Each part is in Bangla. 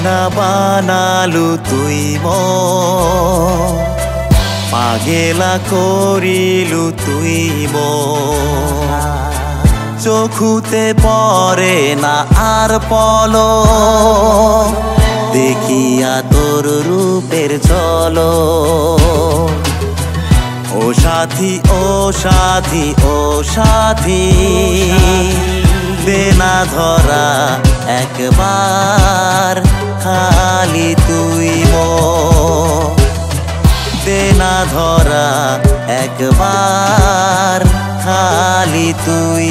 দিবানা বানালু তুই পাগেলা করিলু তুই চোখুতে পরে না আর পলো দেখিয়া তোর রূপের চলো ও সাথী ও সাথী ও সাথী দেনা ধরা একবার খালি তুই দেনা ধরা একবার খালি তুই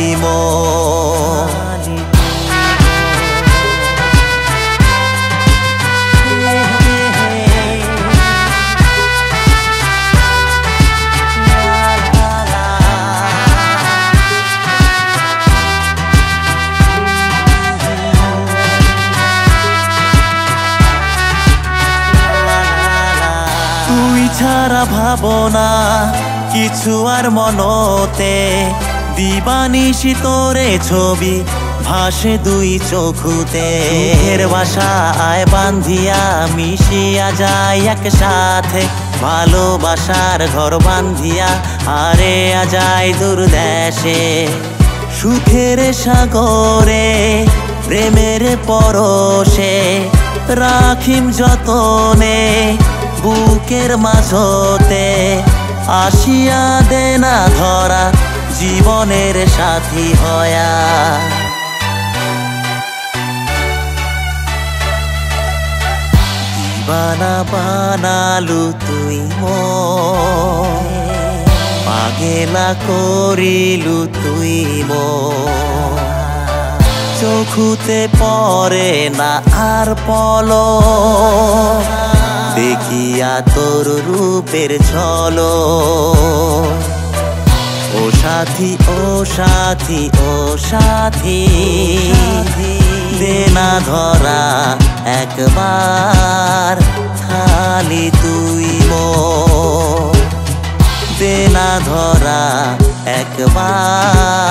ছাড়া ভাবনা কিছু আর মনতে দিবানিশি তোরে ছবি ভাসে দুই চোখুতে এর বাসায় বান্ধিয়া মিশিয়া যায় একসাথে ভালোবাসার ঘর বান্ধিয়া হারে যায় দূর দেশে সুখের সাগরে প্রেমের পরশে রাখিম যতনে বুকের মাঝতে আসিয়া দেনা ধরা জীবনের সাথী হয়া দিবানা বানালু তুই পাগেলা করিলু তুই চোখুতে পরে না আর পলো দেখিয়া তোর রূপের ছলো ও সাথী ও সাথী ও সাথী দেনা ধরা একবার খালি তুই দেনা ধরা একবার